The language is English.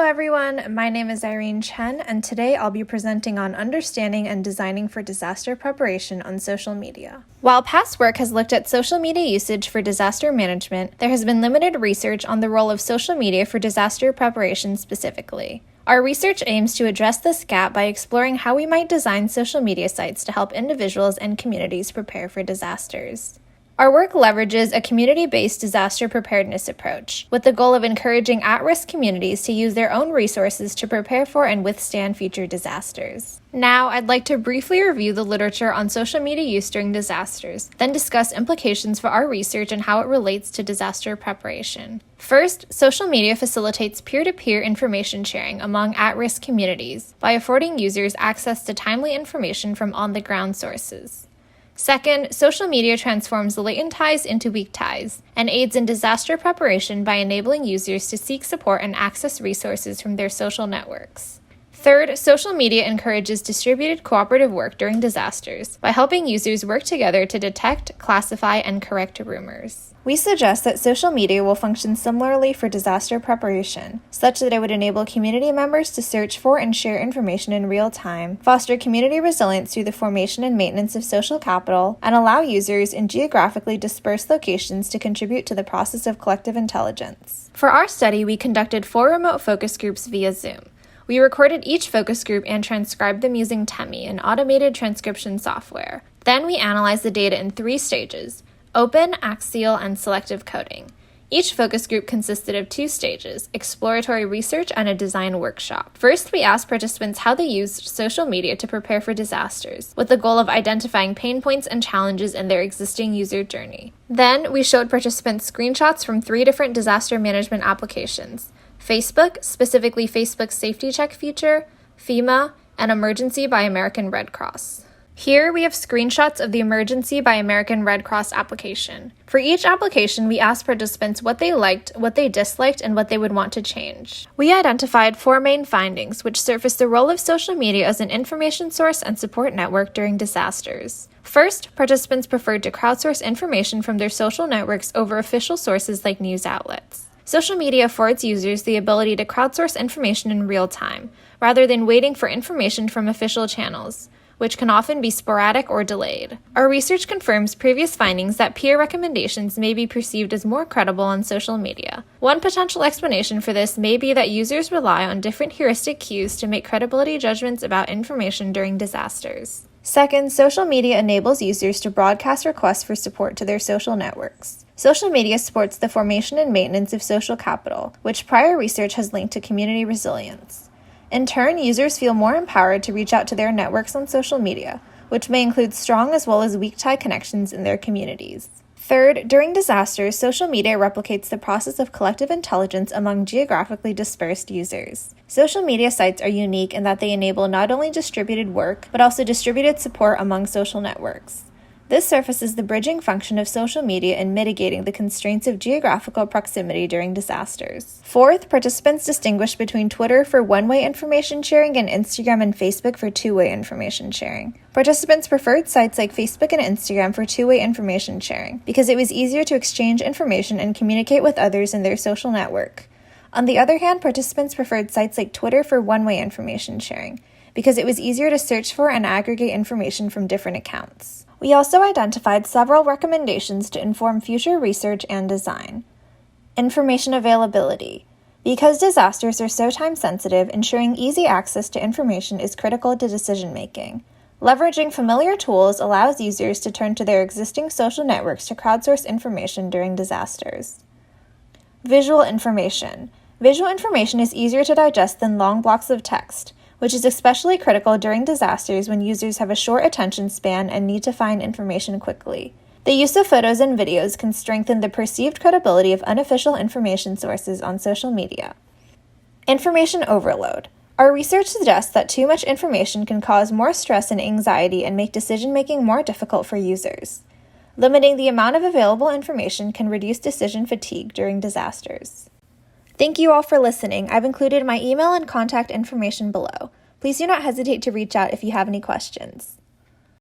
everyone, my name is Irene Chen, and today I'll be presenting on understanding and designing for disaster preparation on social media. While past work has looked at social media usage for disaster management, there has been limited research on the role of social media for disaster preparation specifically. Our research aims to address this gap by exploring how we might design social media sites to help individuals and communities prepare for disasters. Our work leverages a community-based disaster preparedness approach, with the goal of encouraging at-risk communities to use their own resources to prepare for and withstand future disasters. Now, I'd like to briefly review the literature on social media use during disasters, then discuss implications for our research and how it relates to disaster preparation. First, social media facilitates peer-to-peer information sharing among at-risk communities by affording users access to timely information from on-the-ground sources. Second, social media transforms latent ties into weak ties and aids in disaster preparation by enabling users to seek support and access resources from their social networks. Third, social media encourages distributed cooperative work during disasters by helping users work together to detect, classify, and correct rumors. We suggest that social media will function similarly for disaster preparation, such that it would enable community members to search for and share information in real time, foster community resilience through the formation and maintenance of social capital, and allow users in geographically dispersed locations to contribute to the process of collective intelligence. For our study, we conducted 4 remote focus groups via Zoom. We recorded each focus group and transcribed them using Temi, an automated transcription software. Then we analyzed the data in 3 stages: open, axial, and selective coding. Each focus group consisted of 2 stages: exploratory research and a design workshop. First, we asked participants how they used social media to prepare for disasters, with the goal of identifying pain points and challenges in their existing user journey. Then, we showed participants screenshots from 3 different disaster management applications: Facebook, specifically Facebook's Safety Check feature, FEMA, and Emergency by American Red Cross. Here we have screenshots of the Emergency by American Red Cross application. For each application, we asked participants what they liked, what they disliked, and what they would want to change. We identified 4 main findings, which surfaced the role of social media as an information source and support network during disasters. First, participants preferred to crowdsource information from their social networks over official sources like news outlets. Social media affords users the ability to crowdsource information in real time, rather than waiting for information from official channels, which can often be sporadic or delayed. Our research confirms previous findings that peer recommendations may be perceived as more credible on social media. One potential explanation for this may be that users rely on different heuristic cues to make credibility judgments about information during disasters. Second, social media enables users to broadcast requests for support to their social networks. Social media supports the formation and maintenance of social capital, which prior research has linked to community resilience. In turn, users feel more empowered to reach out to their networks on social media, which may include strong as well as weak tie connections in their communities. Third, during disasters, social media replicates the process of collective intelligence among geographically dispersed users. Social media sites are unique in that they enable not only distributed work, but also distributed support among social networks. This surfaces the bridging function of social media in mitigating the constraints of geographical proximity during disasters. Fourth, participants distinguish between Twitter for one-way information sharing and Instagram and Facebook for two-way information sharing. Participants preferred sites like Facebook and Instagram for two-way information sharing because it was easier to exchange information and communicate with others in their social network. On the other hand, participants preferred sites like Twitter for one-way information sharing because it was easier to search for and aggregate information from different accounts. We also identified several recommendations to inform future research and design. Information availability. Because disasters are so time-sensitive, ensuring easy access to information is critical to decision-making. Leveraging familiar tools allows users to turn to their existing social networks to crowdsource information during disasters. Visual information. Visual information is easier to digest than long blocks of text, which is especially critical during disasters when users have a short attention span and need to find information quickly. The use of photos and videos can strengthen the perceived credibility of unofficial information sources on social media. Information overload. Our research suggests that too much information can cause more stress and anxiety and make decision-making more difficult for users. Limiting the amount of available information can reduce decision fatigue during disasters. Thank you all for listening. I've included my email and contact information below. Please do not hesitate to reach out if you have any questions.